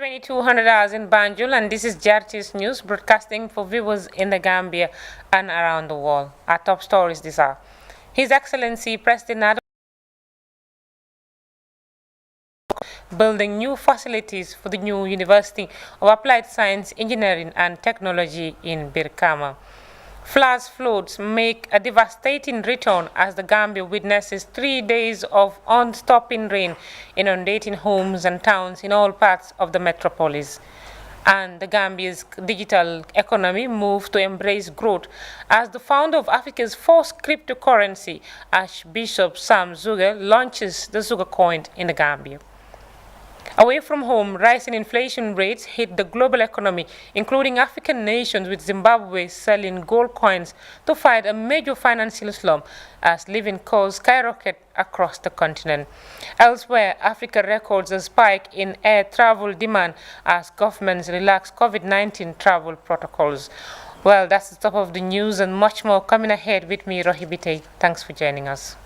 2200 hours in Banjul, and this is JRT's News, broadcasting for viewers in the Gambia and around the world. Our top stories this hour. His Excellency President Adam building new facilities for the new University of Applied Science, Engineering and Technology in Birkama. Flash floods make a devastating return as the Gambia witnesses 3 days of unstopping rain, inundating homes and towns in all parts of the metropolis. And the Gambia's digital economy moves to embrace growth as the founder of Africa's first cryptocurrency, Archbishop Sam Zuga, launches the Zuga coin in the Gambia. Away from home, rising inflation rates hit the global economy, including African nations, with Zimbabwe selling gold coins to fight a major financial slump as living costs skyrocket across the continent. Elsewhere, Africa records a spike in air travel demand as governments relax COVID-19 travel protocols. Well, that's the top of the news and much more coming ahead with me, Rohibite. Thanks for joining us.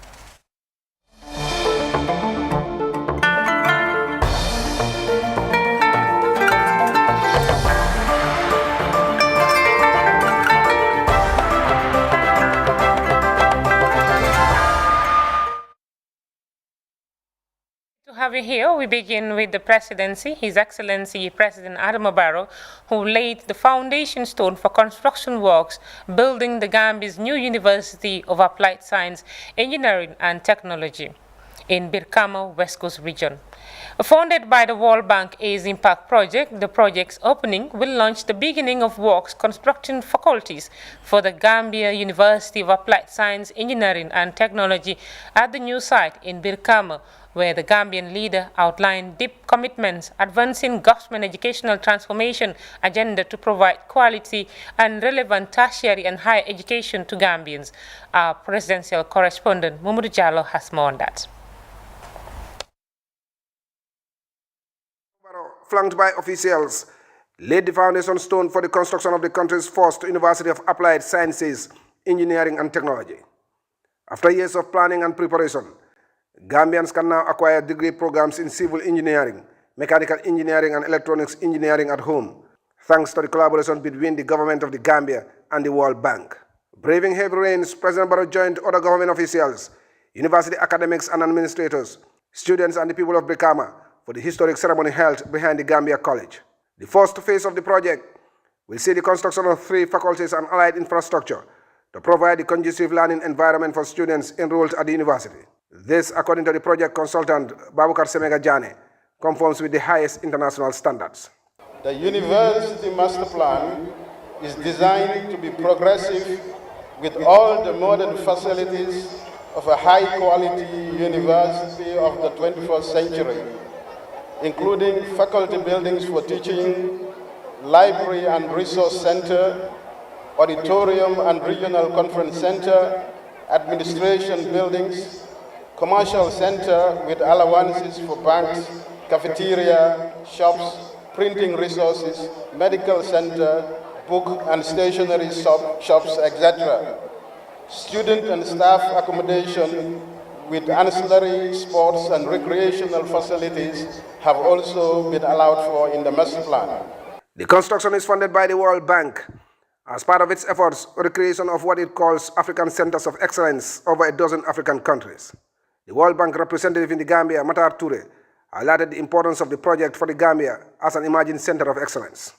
Have you here? We begin with the presidency. His Excellency President Adama Barrow, who laid the foundation stone for construction works building the Gambia's new University of Applied Science, Engineering and Technology in Birkama, West Coast region. Funded by the World Bank AIDS Impact Project, the project's opening will launch the beginning of works constructing faculties for the Gambia University of Applied Science, Engineering and Technology at the new site in Birkama, where the Gambian leader outlined deep commitments advancing government educational transformation agenda to provide quality and relevant tertiary and higher education to Gambians. Our presidential correspondent, Mamadou Diallo, has more on that. Flanked by officials, laid the foundation stone for the construction of the country's first University of Applied Sciences, Engineering and Technology. After years of planning and preparation, Gambians can now acquire degree programs in civil engineering, mechanical engineering and electronics engineering at home, thanks to the collaboration between the government of the Gambia and the World Bank. Braving heavy rains, President Barrow joined other government officials, university academics and administrators, students and the people of Birkama for the historic ceremony held behind the Gambia College. The first phase of the project will see the construction of 3 faculties and allied infrastructure to provide the conducive learning environment for students enrolled at the university. This, according to the project consultant Babukar Semega Jane, conforms with the highest international standards. The university master plan is designed to be progressive with all the modern facilities of a high-quality university of the 21st century, including faculty buildings for teaching, library and resource center, auditorium and regional conference center, administration buildings, commercial center with allowances for banks, cafeteria, shops, printing resources, medical center, book and stationery shops, etc. Student and staff accommodation with ancillary sports and recreational facilities have also been allowed for in the master plan. The construction is funded by the World Bank as part of its efforts for the creation of what it calls African Centers of Excellence over a dozen African countries. The World Bank representative in the Gambia, Matar Toure, highlighted the importance of the project for the Gambia as an emerging center of excellence.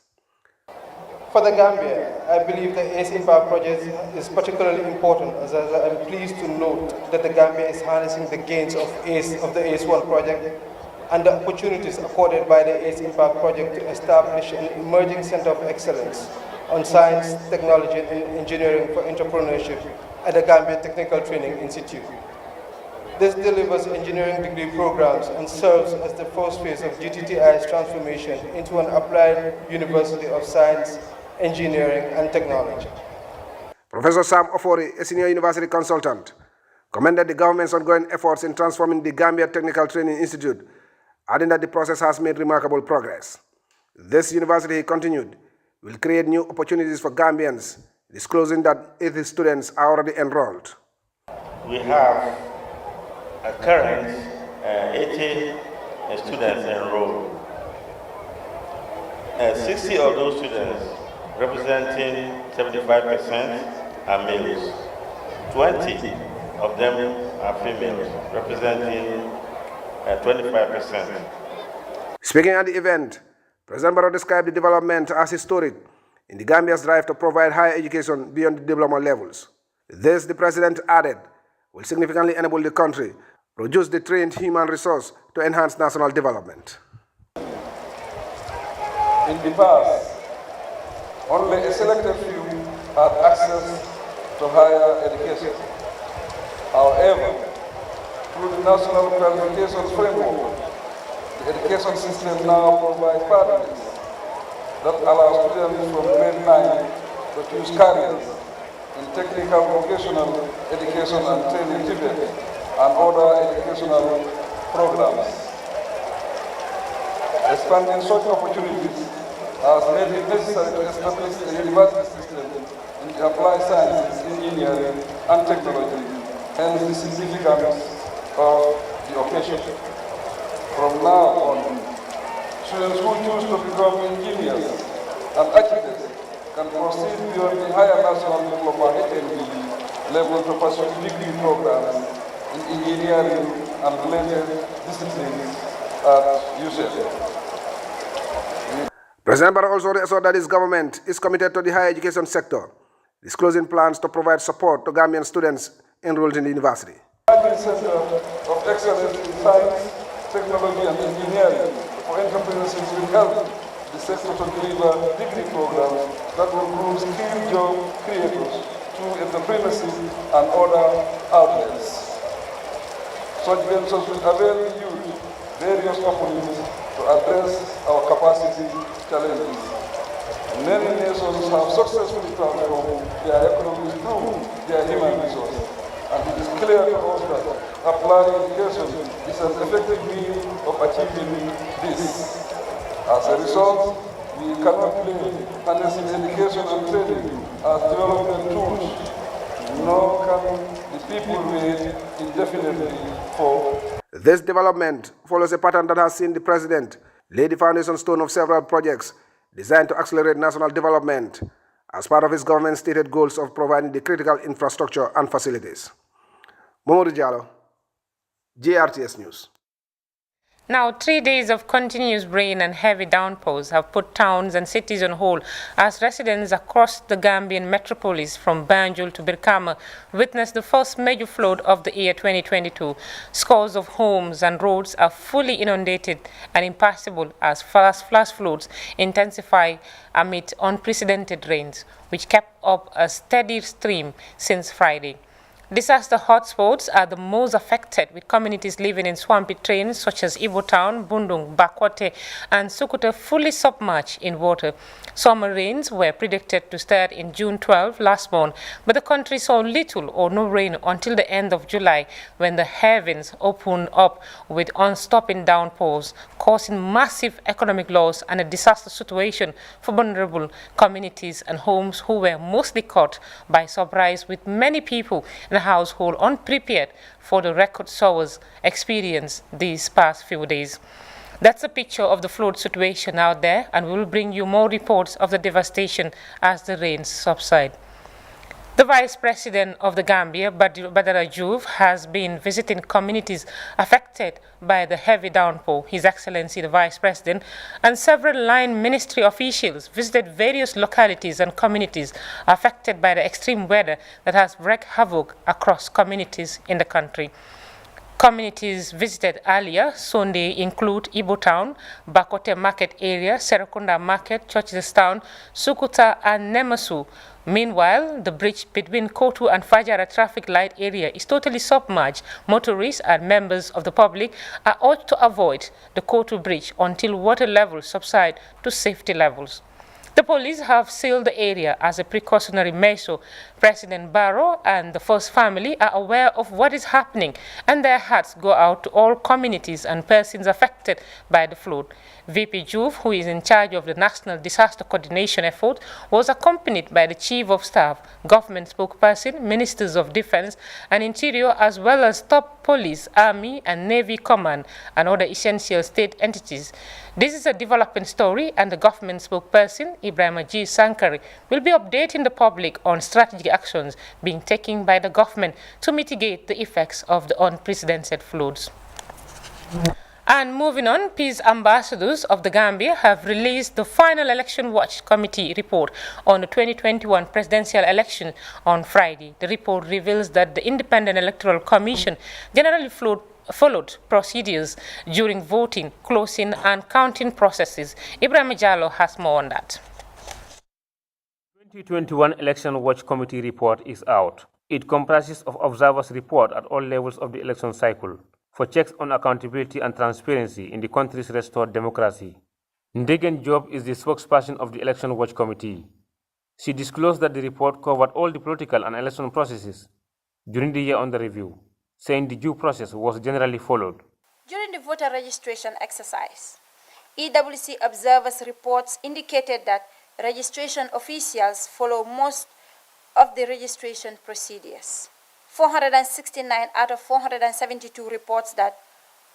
For the Gambia, I believe the ACE Impact project is particularly important as I am pleased to note that the Gambia is harnessing the gains of the ACE-1 project and the opportunities accorded by the ACE Impact project to establish an emerging center of excellence on science, technology and engineering for entrepreneurship at the Gambia Technical Training Institute. This delivers engineering degree programs and serves as the first phase of GTTI's transformation into an applied University of Science, Engineering and Technology. Professor Sam Ofori, a senior university consultant, commended the government's ongoing efforts in transforming the Gambia Technical Training Institute, adding that the process has made remarkable progress. This university, he continued, will create new opportunities for Gambians, disclosing that 80 students are already enrolled. We have a current 80 students enrolled. 60 of those students, representing 75%, are males. 20 of them are females, representing 25%. Speaking at the event, President Barrow described the development as historic in the Gambia's drive to provide higher education beyond the diploma levels. This, the President added, will significantly enable the country to produce the trained human resource to enhance national development. In the past, only a selected few had access to higher education. However, through the National Qualifications Framework, the education system now provides pathways that allow students from grade 9 to choose careers in technical vocational education and training TVET and other educational programs. Expanding such opportunities has made it necessary to establish a university system in the applied sciences, engineering, and technology, hence the significance of the occasion. From now on, students who choose to become engineers and architects can proceed beyond the higher national diploma HND level to pursue degree programs in engineering and related disciplines at UCL. President Barrow also assured that his government is committed to the higher education sector, disclosing plans to provide support to Gambian students enrolled in the university. The Center of Excellence in Science, Technology and Engineering for entrepreneurship will help the sector to deliver degree programs that will groom skilled job creators through entrepreneurship and other outlets. Such ventures will avail the youth various opportunities to address our capacity challenges. Many nations have successfully transformed their economies through their human resources, and it is clear to us that applied education is an effective means of achieving this. As a result, we cannot blame enhancing education and training as development tools, nor can the people wait indefinitely for. This development follows a pattern that has seen the President lay the foundation stone of several projects designed to accelerate national development as part of his government's stated goals of providing the critical infrastructure and facilities. Momodu Jallo, JRTS News. Now, 3 days of continuous rain and heavy downpours have put towns and cities on hold as residents across the Gambian metropolis from Banjul to Birkama witnessed the first major flood of the year 2022. Scores of homes and roads are fully inundated and impassable as flash floods intensify amid unprecedented rains, which kept up a steady stream since Friday. Disaster hotspots are the most affected, with communities living in swampy terrains such as Ibo Town, Bundung, Bakwate, and Sukuta fully submerged in water. Summer rains were predicted to start in June 12 last month, but the country saw little or no rain until the end of July, when the heavens opened up with unstopping downpours, causing massive economic loss and a disaster situation for vulnerable communities and homes who were mostly caught by surprise, with many people in the household unprepared for the record showers experienced these past few days. That's a picture of the flood situation out there, and we will bring you more reports of the devastation as the rains subside. The Vice President of the Gambia, Badara Diouf, has been visiting communities affected by the heavy downpour. His Excellency, the Vice President, and several line ministry officials visited various localities and communities affected by the extreme weather that has wreaked havoc across communities in the country. Communities visited earlier Sunday include Ibo Town, Bakote Market Area, Serakunda Market, Churches Town, Sukuta, and Nemasu. Meanwhile, the bridge between Kotu and Fajara traffic light area is totally submerged. Motorists and members of the public are urged to avoid the Kotu bridge until water levels subside to safety levels. The police have sealed the area as a precautionary measure. President Barrow and the First Family are aware of what is happening, and their hearts go out to all communities and persons affected by the flood. VP Diouf, who is in charge of the National Disaster Coordination effort, was accompanied by the Chief of Staff, Government Spokesperson, Ministers of Defense and Interior, as well as top police, Army and Navy Command and other essential state entities. This is a developing story, and the government spokesperson, Ibrahim G. Sankari, will be updating the public on strategic actions being taken by the government to mitigate the effects of the unprecedented floods. And moving on, peace ambassadors of the Gambia have released the final Election Watch Committee report on the 2021 presidential election on Friday. The report reveals that the Independent Electoral Commission generally followed procedures during voting, closing and counting processes. Ibrahim Jallo has more on that. 2021 Election Watch Committee report is out. It comprises of observers' report at all levels of the election cycle for checks on accountability and transparency in the country's restored democracy. Ndegen Job is the spokesperson of the Election Watch Committee. She disclosed that the report covered all the political and election processes during the year under review, saying the due process was generally followed. During the voter registration exercise, EWC observers' reports indicated that registration officials follow most of the registration procedures. 469 out of 472 reports that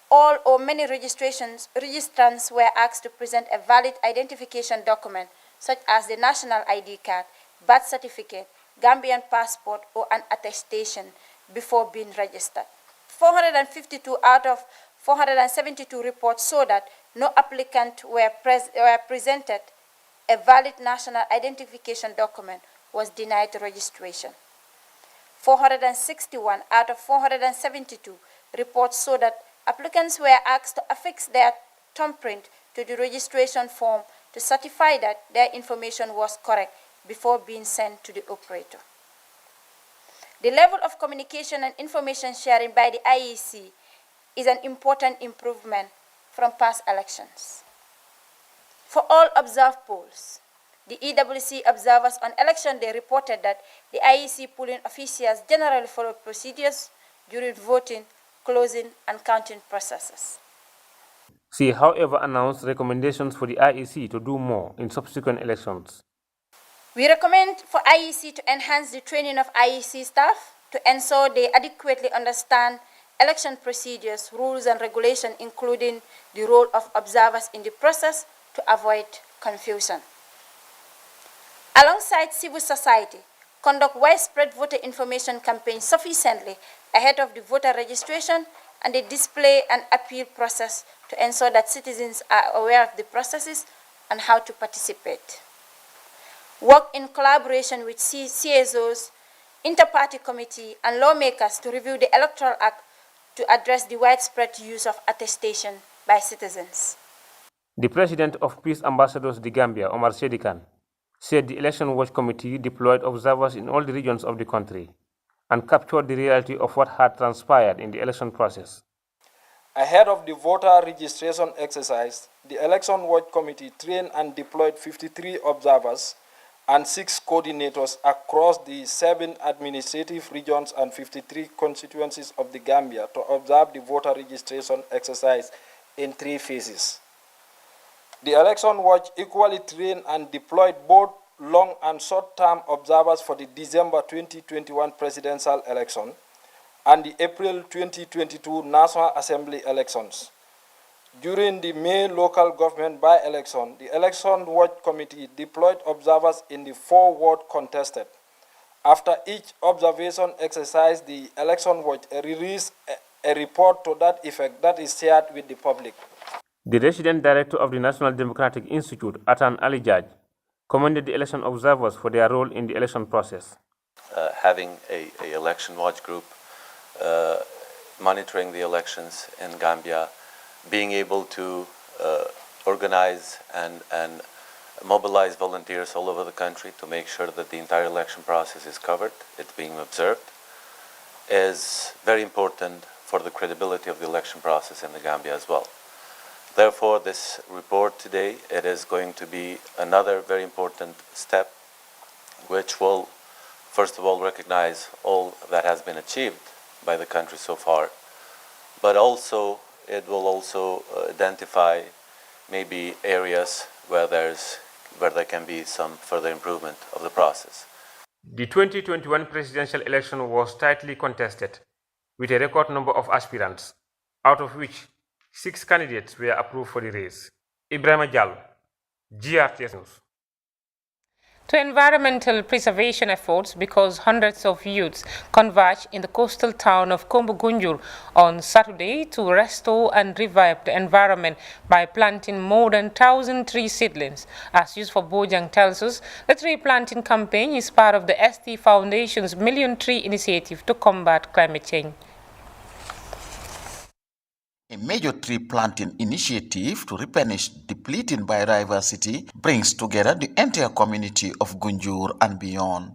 all or many registrants were asked to present a valid identification document such as the national ID card, birth certificate, Gambian passport, or an attestation before being registered. 452 out of 472 reports saw that no applicant were presented a valid national identification document was denied registration. 461 out of 472 reports saw that applicants were asked to affix their thumbprint to the registration form to certify that their information was correct before being sent to the operator. The level of communication and information sharing by the IEC is an important improvement from past elections. For all observed polls, the EWC observers on election day reported that the IEC polling officials generally followed procedures during voting, closing, and counting processes. She, however, announced recommendations for the IEC to do more in subsequent elections. We recommend for IEC to enhance the training of IEC staff to ensure they adequately understand election procedures, rules, and regulations, including the role of observers in the process to avoid confusion. Alongside civil society, conduct widespread voter information campaigns sufficiently ahead of the voter registration and the display and appeal process to ensure that citizens are aware of the processes and how to participate. Work in collaboration with CSOs, inter-party committee, and lawmakers to review the Electoral Act to address the widespread use of attestation by citizens. The president of Peace Ambassadors the Gambia, Omar Sedikan, said the Election Watch Committee deployed observers in all the regions of the country and captured the reality of what had transpired in the election process. Ahead of the voter registration exercise, the Election Watch Committee trained and deployed 53 observers and 6 coordinators across the 7 administrative regions and 53 constituencies of the Gambia to observe the voter registration exercise in 3 phases. The Election Watch equally trained and deployed both long and short-term observers for the December 2021 presidential election and the April 2022 National Assembly elections. During the May local government by-election, the Election Watch Committee deployed observers in the 4 wards contested. After each observation exercise, the Election Watch released a report to that effect that is shared with the public. The resident director of the National Democratic Institute, Atan Alijaj, commended the election observers for their role in the election process. Having an election watch group monitoring the elections in Gambia, being able to organize and mobilize volunteers all over the country to make sure that the entire election process is covered, it's being observed, is very important for the credibility of the election process in the Gambia as well. Therefore, this report today, it is going to be another very important step, which will, first of all, recognize all that has been achieved by the country so far, but also it will also identify maybe areas where there can be some further improvement of the process. The 2021 presidential election was tightly contested, with a record number of aspirants, out of which 6 candidates were approved for the race. Ibrahima Diallo, GRTS News. To environmental preservation efforts because hundreds of youths converged in the coastal town of Kombo Gunjur on Saturday to restore and revive the environment by planting more than 1,000 tree seedlings. As Yusuf Bojang tells us, the tree planting campaign is part of the ST Foundation's Million Tree Initiative to combat climate change. A major tree planting initiative to replenish depleting biodiversity brings together the entire community of Gunjur and beyond.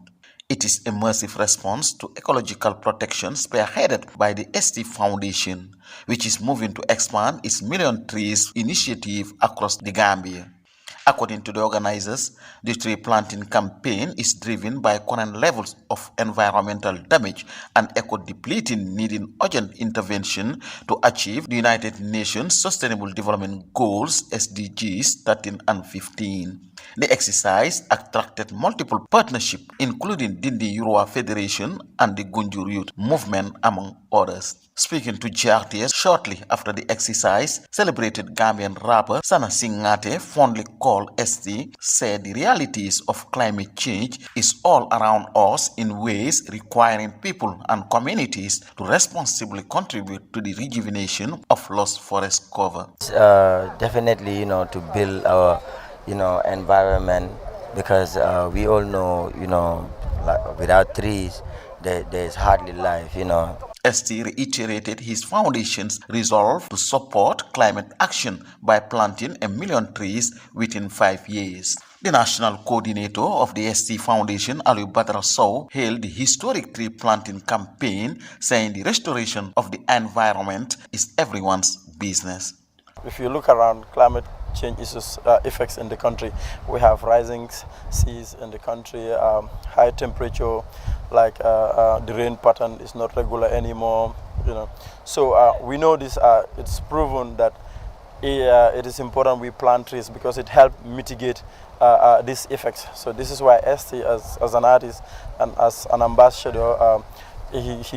It is a massive response to ecological protection spearheaded by the ST Foundation, which is moving to expand its Million Trees initiative across the Gambia. According to the organizers, the tree planting campaign is driven by current levels of environmental damage and eco-depleting needing urgent intervention to achieve the United Nations Sustainable Development Goals SDGs 13 and 15. The exercise attracted multiple partnerships, including Dindi Yurwa Federation and the Gunjur Youth Movement, among others. Speaking to GRTS shortly after the exercise, celebrated Gambian rapper Sana Singate, fondly called ST, said the realities of climate change is all around us in ways requiring people and communities to responsibly contribute to the rejuvenation of lost forest cover. Definitely, to build our, environment, because we all know, like, without trees, there's hardly life, ST reiterated his foundation's resolve to support climate action by planting 1 million trees within 5 years. The national coordinator of the ST Foundation, Aliu Badra Sow, hailed the historic tree planting campaign, saying the restoration of the environment is everyone's business. If you look around, climate change issues effects in the country. We have rising seas in the country, high temperature, like the rain pattern is not regular anymore. So we know this. It's proven that it is important we plant trees because it helps mitigate these effects. So this is why ST, as an artist and as an ambassador, he's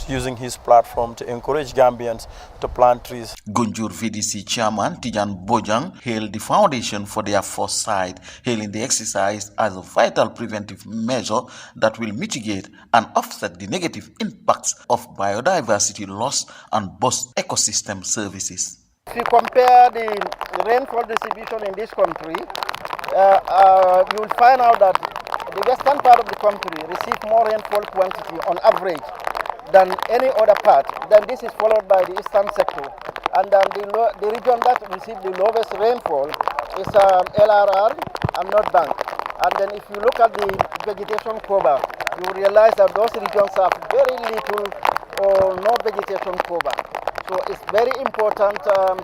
using his platform to encourage Gambians to plant trees. Gunjur VDC chairman Tijan Bojang hailed the foundation for their foresight, hailing the exercise as a vital preventive measure that will mitigate and offset the negative impacts of biodiversity loss and boost ecosystem services. If you compare the rainfall distribution in this country, you will find out that the western part of the country receives more rainfall quantity on average than any other part. Then this is followed by the eastern sector. And then the region that receives the lowest rainfall is LRR and North Bank. And then if you look at the vegetation cover, you realize that those regions have very little or no vegetation cover. So it's very important to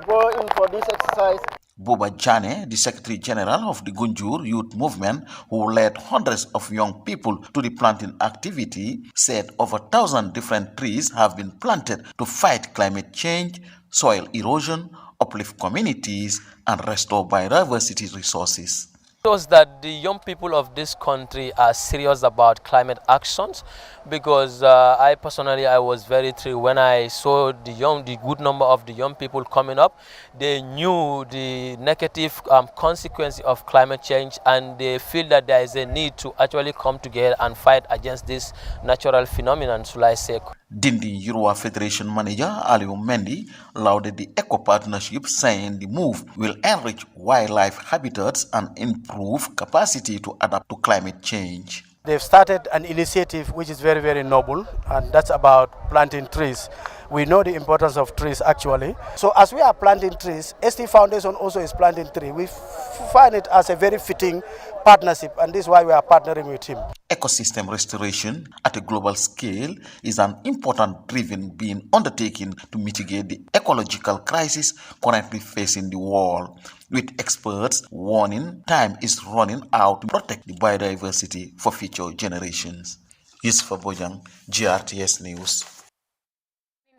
go in for this exercise. Boba Jane, the Secretary General of the Gunjur Youth Movement, who led hundreds of young people to the planting activity, said over 1,000 different trees have been planted to fight climate change, soil erosion, uplift communities, and restore biodiversity resources. Shows that the young people of this country are serious about climate actions, because I personally was very thrilled when I saw the good number of the young people coming up. They knew the negative consequences of climate change, and they feel that there is a need to actually come together and fight against this natural phenomenon, shall I say. Dindi Yurwa Federation manager Aliu Mendy lauded the eco partnership, saying the move will enrich wildlife habitats and improve capacity to adapt to climate change. They've started an initiative which is very, very noble, and that's about planting trees. We know the importance of trees actually. So as we are planting trees, ST Foundation also is planting trees. We find it as a very fitting partnership, and this is why we are partnering with him. Ecosystem restoration at a global scale is an important driven being undertaken to mitigate the ecological crisis currently facing the world, with experts warning time is running out to protect the biodiversity for future generations. Yusuf Bojang, GRTS News.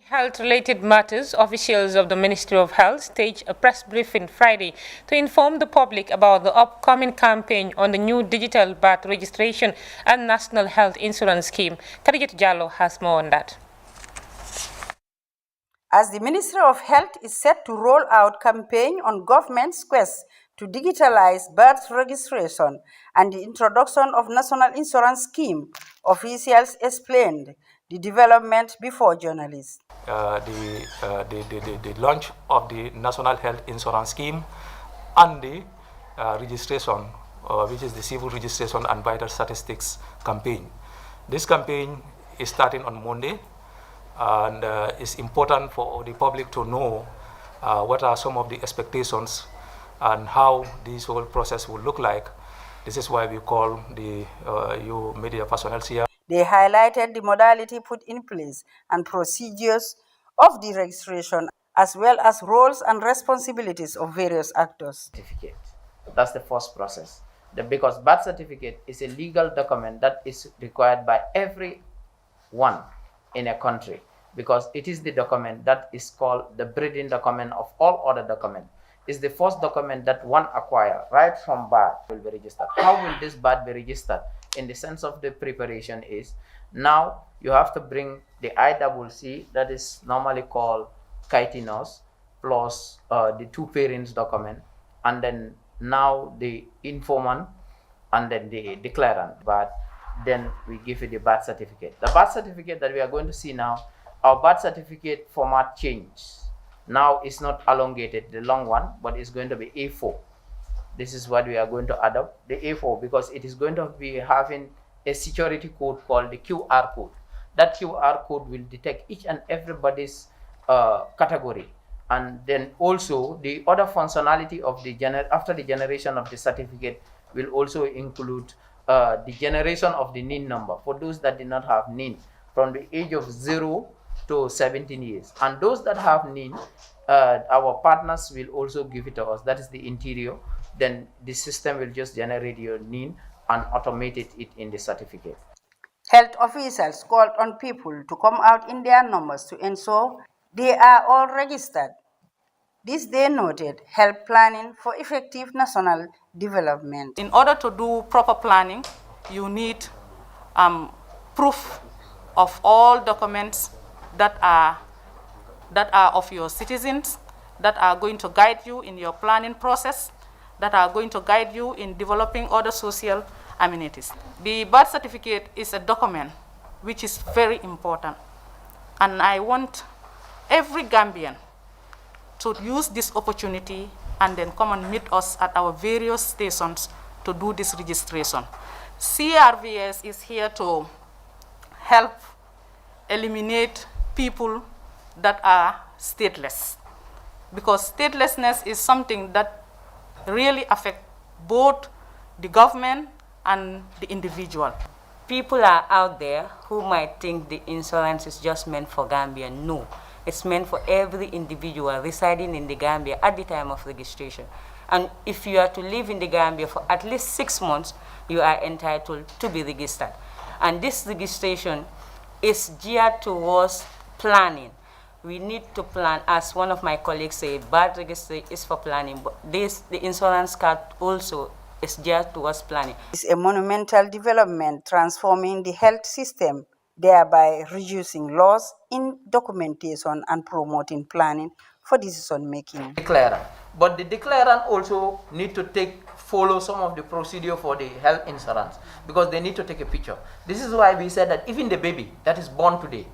Health-related matters, officials of the Ministry of Health staged a press briefing Friday to inform the public about the upcoming campaign on the new digital birth registration and national health insurance scheme. Khadijat Jallo has more on that. as the Ministry of Health is set to roll out campaign on government's quest to digitalize birth registration and the introduction of National Insurance Scheme, officials explained the development before journalists. The launch of the National Health Insurance Scheme and the registration, which is the Civil Registration and Vital Statistics campaign. This campaign is starting on Monday, and it's important for the public to know what are some of the expectations and how this whole process will look like. This is why we call the you media personnel here. They highlighted the modality put in place and procedures of the registration, as well as roles and responsibilities of various actors. Certificate. That's the first process. Because birth certificate is a legal document that is required by everyone in a country, because it is the document that is called the breeding document of all other documents. It's the first document that one acquires right from birth will be registered. How will this birth be registered? In the sense of the preparation is, now you have to bring the ICC, that is normally called Kaitinos, plus the two parents document, and then now the informant, and then the declarant. But then we give you the birth certificate. The birth certificate that we are going to see now, our birth certificate format changed. Now it's not elongated, the long one, but it's going to be A4. This is what we are going to adopt, the A4, because it is going to be having a security code called the QR code. That QR code will detect each and everybody's category. And then also the other functionality of the after the generation of the certificate will also include the generation of the NIN number for those that did not have NIN from the age of 0 to 17 years. And those that have NIN, our partners will also give it to us. That is the interior. Then the system will just generate your NIN and automate it in the certificate. Health officials called on people to come out in their numbers to ensure they are all registered. This, they noted, help planning for effective national development. In order to do proper planning, you need proof of all documents that are of your citizens, that are going to guide you in your planning process, that are going to guide you in developing other social amenities. The birth certificate is a document which is very important, and I want every Gambian to use this opportunity and then come and meet us at our various stations to do this registration. CRVS is here to help eliminate people that are stateless, because statelessness is something that really affects both the government and the individual. People are out there who might think the insurance is just meant for Gambia. No, it's meant for every individual residing in the Gambia at the time of registration. And if you are to live in the Gambia for at least 6 months, you are entitled to be registered. And this registration is geared towards planning. We need to plan, as one of my colleagues said, birth registry is for planning, but the insurance card also is geared towards planning. It's a monumental development transforming the health system, thereby reducing loss in documentation and promoting planning for decision making. Declarant. But the declarant also need to follow some of the procedure for the health insurance, because they need to take a picture. This is why we said that even the baby that is born today,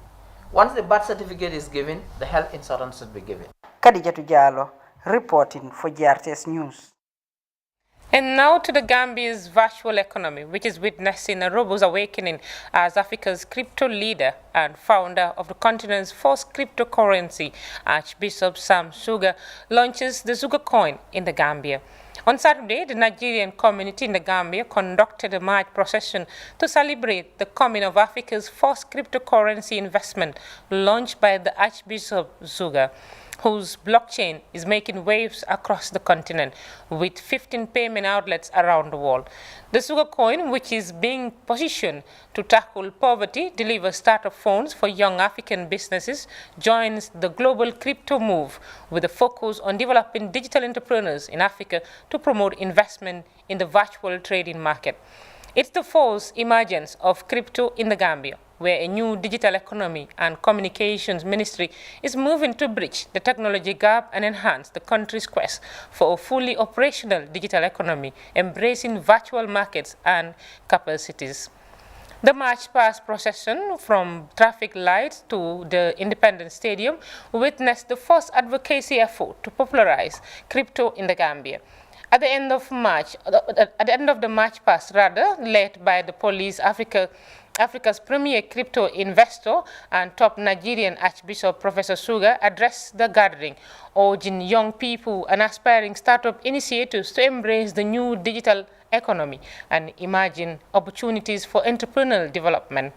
once the birth certificate is given, the health insurance should be given. Khadijatu Jallow, reporting for GRTS News. And now to the Gambia's virtual economy, which is witnessing a robust awakening as Africa's crypto leader and founder of the continent's first cryptocurrency, Archbishop Sam Suga, launches the Suga coin in the Gambia. On Saturday, the Nigerian community in the Gambia conducted a march procession to celebrate the coming of Africa's first cryptocurrency investment launched by the Archbishop Suga, whose blockchain is making waves across the continent with 15 payment outlets around the world. The Suga coin, which is being positioned to tackle poverty, deliver startup funds for young African businesses, joins the global crypto move with a focus on developing digital entrepreneurs in Africa to promote investment in the virtual trading market. It's the forced emergence of crypto in the Gambia, where a new digital economy and communications ministry is moving to bridge the technology gap and enhance the country's quest for a fully operational digital economy, embracing virtual markets and capacities. The March Past procession from traffic lights to the Independence Stadium witnessed the first advocacy effort to popularize crypto in the Gambia. At the end of the March Past, led by the Police Africa's premier crypto investor and top Nigerian Archbishop Professor Suga addressed the gathering, urging young people and aspiring startup initiators to embrace the new digital economy and imagine opportunities for entrepreneurial development.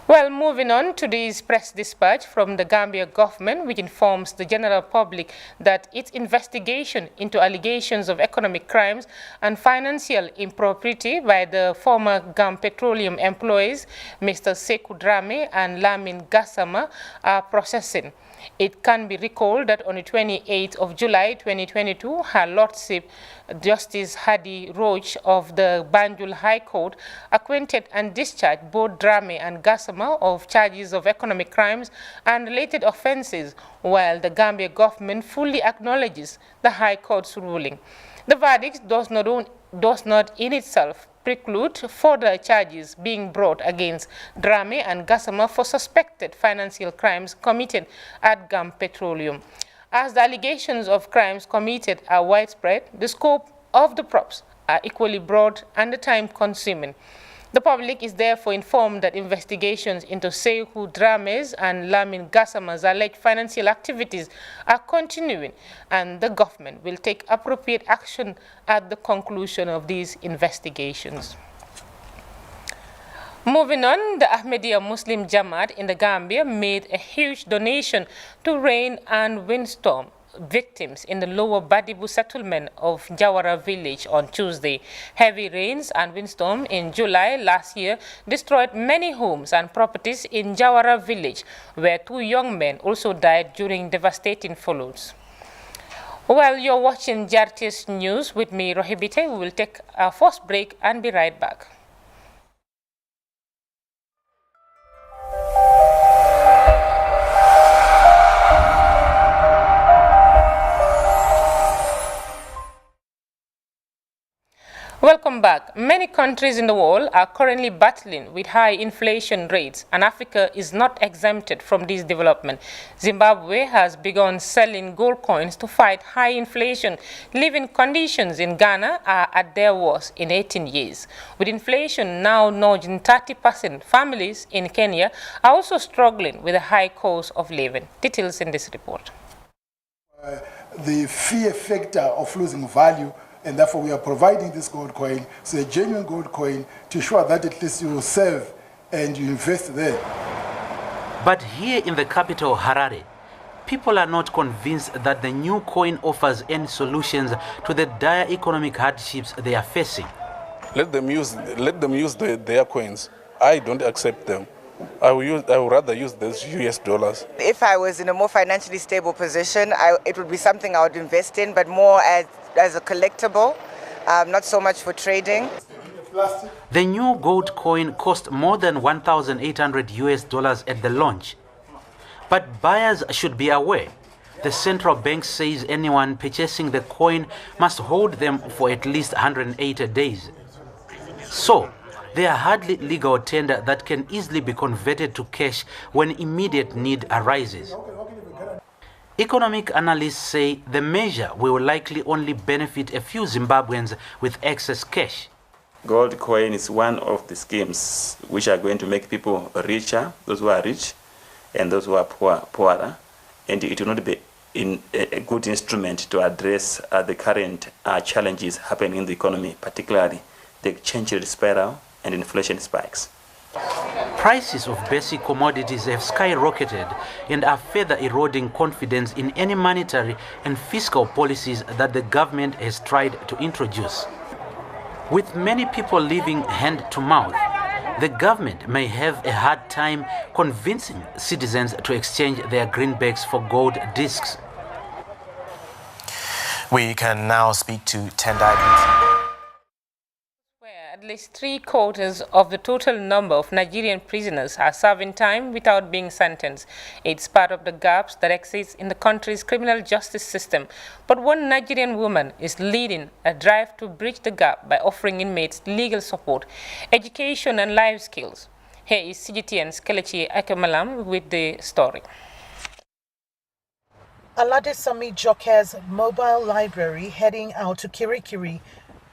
Well, moving on to this press dispatch from the Gambia government, which informs the general public that its investigation into allegations of economic crimes and financial impropriety by the former GAM Petroleum employees, Mr. Sekou Drame and Lamin Gassama, are processing. It can be recalled that on the 28th of July 2022, Her Lordship Justice Hadi Roach of the Banjul High Court acquitted and discharged both Drame and Gassama of charges of economic crimes and related offences, while the Gambia government fully acknowledges the High Court's ruling. The verdict does not in itself preclude further charges being brought against Drame and Gassama for suspected financial crimes committed at GAM Petroleum. As the allegations of crimes committed are widespread, the scope of the props are equally broad and the time-consuming. The public is therefore informed that investigations into Sekou Drame's and Lamin Gassama's alleged financial activities are continuing, and the government will take appropriate action at the conclusion of these investigations. Moving on, the Ahmadiyya Muslim Jamaat in the Gambia made a huge donation to rain and windstorm victims in the lower Badibu settlement of Jawara village on Tuesday. Heavy rains and windstorm in July last year destroyed many homes and properties in Jawara village, where 2 young men also died during devastating floods. Well, you're watching JRTS News with me, Rohibite. We will take our first break and be right back. Welcome back. Many countries in the world are currently battling with high inflation rates, and Africa is not exempted from this development. Zimbabwe has begun selling gold coins to fight high inflation. Living conditions in Ghana are at their worst in 18 years. With inflation now nudging 30%, families in Kenya are also struggling with a high cost of living. Details in this report. The fear factor of losing value, and therefore we are providing this gold coin, so a genuine gold coin, to ensure that at least you will save and you invest there. But here in the capital, Harare, people are not convinced that the new coin offers any solutions to the dire economic hardships they are facing. Let them use their coins. I don't accept them. I would rather use those US dollars. If I was in a more financially stable position, it would be something I would invest in, but more as a collectible, not so much for trading. The new gold coin cost more than $1,800 at the launch. But buyers should be aware. The central bank says anyone purchasing the coin must hold them for at least 180 days. So, they are hardly legal tender that can easily be converted to cash when immediate need arises. Economic analysts say the measure will likely only benefit a few Zimbabweans with excess cash. Gold coin is one of the schemes which are going to make people richer, those who are rich, and those who are poorer. And it will not be a good instrument to address the current challenges happening in the economy, particularly the exchange rate spiral and inflation spikes. Prices of basic commodities have skyrocketed and are further eroding confidence in any monetary and fiscal policies that the government has tried to introduce. With many people living hand to mouth, the government may have a hard time convincing citizens to exchange their greenbacks for gold discs. We can now speak to Tendai. least 3/4 of the total number of Nigerian prisoners are serving time without being sentenced. It's part of the gaps that exist in the country's criminal justice system. But one Nigerian woman is leading a drive to bridge the gap by offering inmates legal support, education and life skills. Here is CGTN's Kelechi Ekemalam with the story. Aladesami Joke's mobile library heading out to Kirikiri,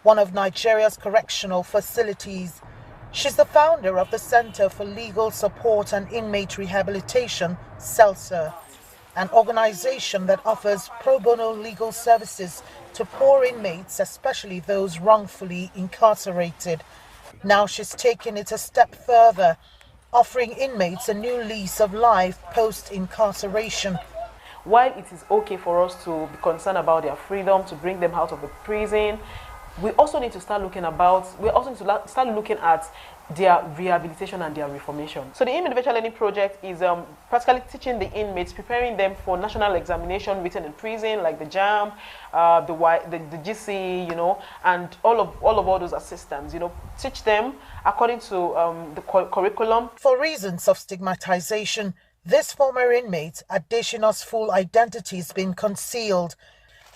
one of Nigeria's correctional facilities. She's the founder of the Center for Legal Support and Inmate Rehabilitation, CELSA, an organization that offers pro bono legal services to poor inmates, especially those wrongfully incarcerated. Now she's taken it a step further, offering inmates a new lease of life post-incarceration. While it is okay for us to be concerned about their freedom, to bring them out of the prison, we also need to start looking at their rehabilitation and their reformation. So the Inmate Virtual Learning Project is practically teaching the inmates, preparing them for national examination written in prison, like the JAM, the GC, and all those assistants. Teach them according to the curriculum. For reasons of stigmatization, this former inmate, Adeshina's full identity has been concealed.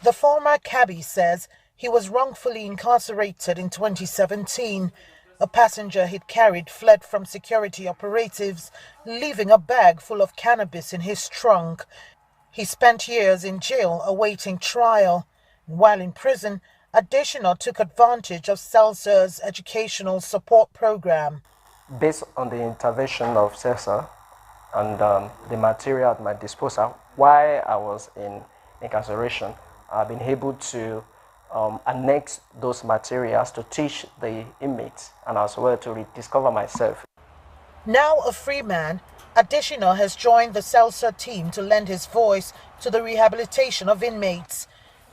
The former cabbie says he was wrongfully incarcerated in 2017. A passenger he'd carried fled from security operatives, leaving a bag full of cannabis in his trunk. He spent years in jail awaiting trial. While in prison, Adeshina took advantage of CELSA's educational support program. Based on the intervention of CELSA and the material at my disposal, while I was in incarceration, I've been able to annex those materials to teach the inmates and as well to rediscover myself. Now a free man, Adeshina has joined the CELSA team to lend his voice to the rehabilitation of inmates.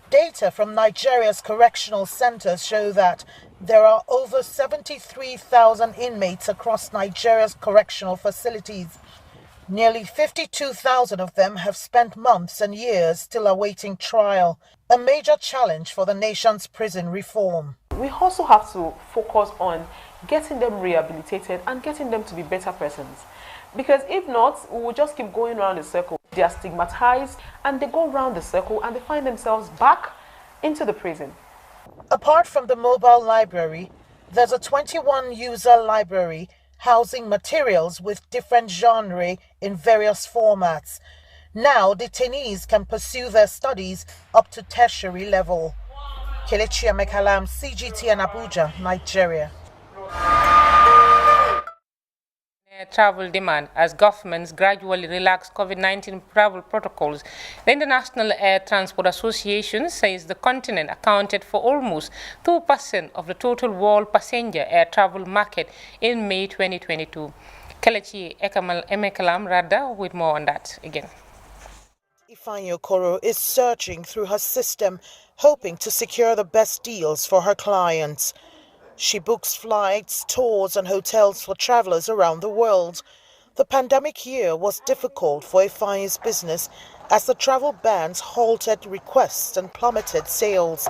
Data from Nigeria's correctional centers show that there are over 73,000 inmates across Nigeria's correctional facilities. Nearly 52,000 of them have spent months and years still awaiting trial, a major challenge for the nation's prison reform. We also have to focus on getting them rehabilitated and getting them to be better persons. Because if not, we will just keep going around the circle. They are stigmatized and they go around the circle and they find themselves back into the prison. Apart from the mobile library, there's a 21-user library housing materials with different genres in various formats. Now, detainees can pursue their studies up to tertiary level. Kelechi Ekemalam, CGTN Abuja, Nigeria. Air travel demand as governments gradually relax COVID-19 travel protocols. The International Air Transport Association says the continent accounted for almost 2% of the total world passenger air travel market in May 2022. Kelechi Ekemalam Rada with more on that again. Ifeanyi Okoro is searching through her system, hoping to secure the best deals for her clients. She books flights, tours and hotels for travelers around the world. The pandemic year was difficult for Ifeanyi's business as the travel bans halted requests and plummeted sales.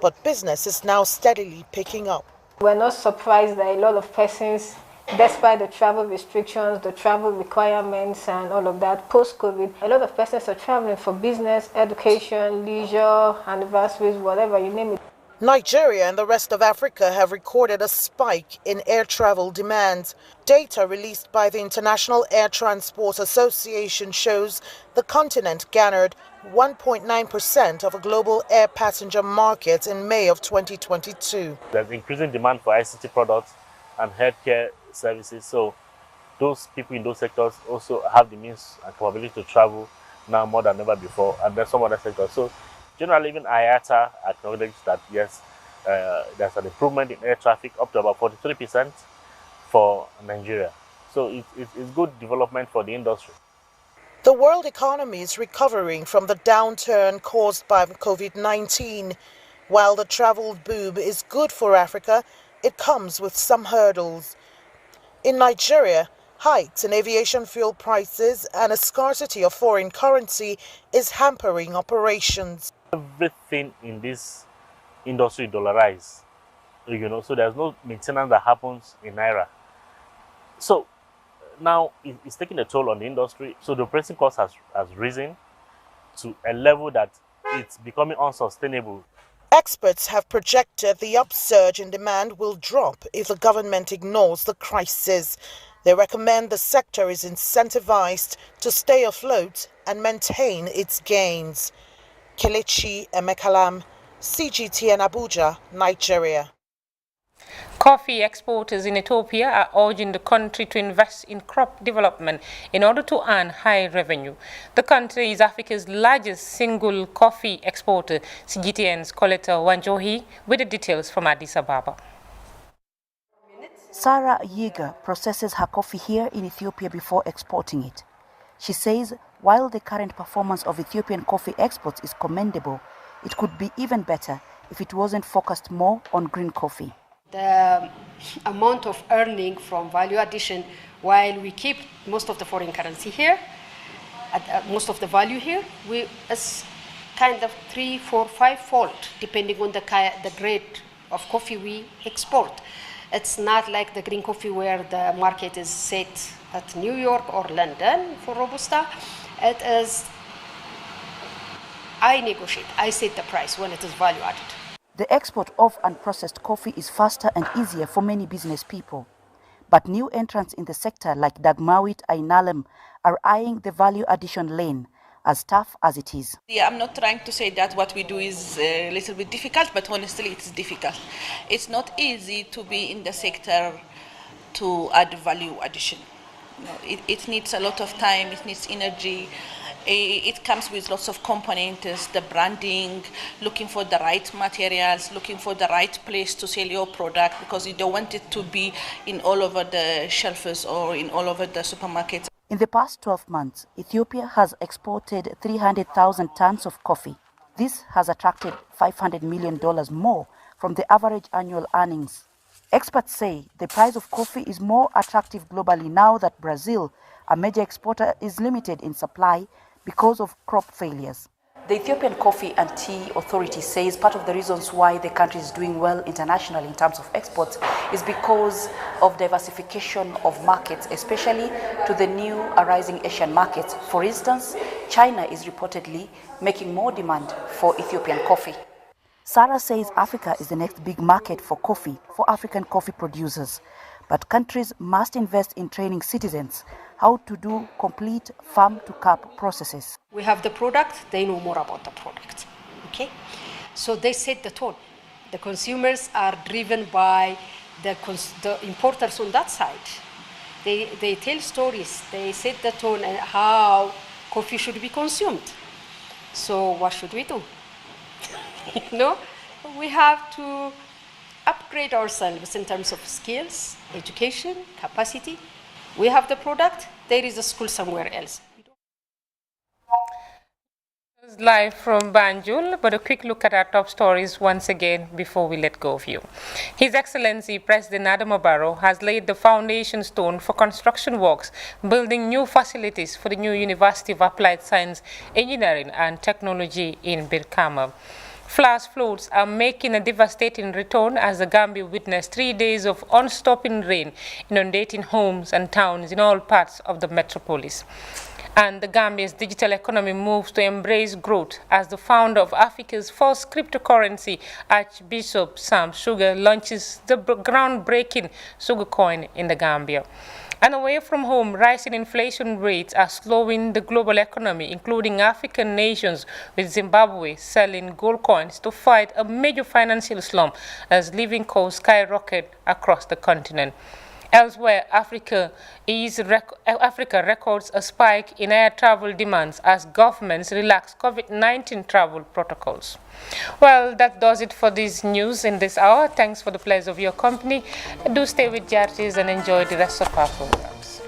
But business is now steadily picking up. We're not surprised that a lot of persons, despite the travel restrictions, the travel requirements and all of that, post-COVID, a lot of persons are traveling for business, education, leisure, anniversaries, whatever, you name it. Nigeria and the rest of Africa have recorded a spike in air travel demand. Data released by the International Air Transport Association shows the continent garnered 1.9% of a global air passenger market in May of 2022. There's increasing demand for ICT products and healthcare services, so those people in those sectors also have the means and capability to travel now more than ever before, and there's some other sectors. So generally, even IATA acknowledges that yes, there's an improvement in air traffic up to about 43% for Nigeria. So it's good development for the industry. The world economy is recovering from the downturn caused by COVID-19. While the travel boom is good for Africa, it comes with some hurdles. In Nigeria, hikes in aviation fuel prices and a scarcity of foreign currency is hampering operations. Everything in this industry dollarized. so there's no maintenance that happens in Naira. So now it's taking a toll on the industry. So the operating cost has risen to a level that it's becoming unsustainable. Experts have projected the upsurge in demand will drop if the government ignores the crisis. They recommend the sector is incentivized to stay afloat and maintain its gains. Kelechi Emekalam, CGTN Abuja, Nigeria. Coffee exporters in Ethiopia are urging the country to invest in crop development in order to earn high revenue. The country is Africa's largest single coffee exporter. CGTN's Coletta Wanjohi with the details from Addis Ababa. Sarah Yeager processes her coffee here in Ethiopia before exporting it. She says while the current performance of Ethiopian coffee exports is commendable, it could be even better if it wasn't focused more on green coffee. The amount of earning from value addition, while we keep most of the foreign currency here, most of the value here, it's kind of 3, 4, 5-fold depending on the grade of coffee we export. It's not like the green coffee where the market is set at New York or London for Robusta. It is, I negotiate, I set the price when it is value added. The export of unprocessed coffee is faster and easier for many business people. But new entrants in the sector like Dagmawit Ainalem are eyeing the value addition lane, as tough as it is. Yeah, I'm not trying to say that what we do is a little bit difficult, but honestly it's difficult. It's not easy to be in the sector to add value addition. It needs a lot of time, it needs energy. It comes with lots of components, the branding, looking for the right materials, looking for the right place to sell your product, because you don't want it to be in all over the shelves or in all over the supermarkets. In the past 12 months, Ethiopia has exported 300,000 tons of coffee. This has attracted $500 million more from the average annual earnings. Experts say the price of coffee is more attractive globally now that Brazil, a major exporter, is limited in supply because of crop failures. The Ethiopian Coffee and Tea Authority says part of the reasons why the country is doing well internationally in terms of exports is because of diversification of markets, especially to the new arising Asian markets. For instance, China is reportedly making more demand for Ethiopian coffee. Sarah says Africa is the next big market for coffee for African coffee producers, but countries must invest in training citizens how to do complete farm-to-cup processes. We have the product, they know more about the product, okay? So they set the tone. The consumers are driven by the importers on that side. They tell stories, they set the tone and how coffee should be consumed. So what should we do? No, we have to upgrade ourselves in terms of skills, education, capacity. We have the product, there is a school somewhere else. Live from Banjul, but a quick look at our top stories once again before we let go of you. His Excellency President Adama Barrow has laid the foundation stone for construction works, building new facilities for the new University of Applied Science, Engineering and Technology in Birkama. Flash floods are making a devastating return as the Gambia witnessed 3 days of unstopping rain, inundating homes and towns in all parts of the metropolis. And the Gambia's digital economy moves to embrace growth as the founder of Africa's first cryptocurrency, Archbishop Sam Sugar, launches the groundbreaking Sugar Coin in the Gambia. And away from home, rising inflation rates are slowing the global economy, including African nations, with Zimbabwe selling gold coins to fight a major financial slump as living costs skyrocket across the continent. Elsewhere, Africa records a spike in air travel demands as governments relax COVID-19 travel protocols. Well, that does it for this news in this hour. Thanks for the pleasure of your company. Do stay with Jartis and enjoy the rest of our programs.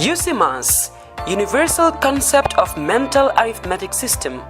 UCMAS, Universal Concept of Mental Arithmetic System,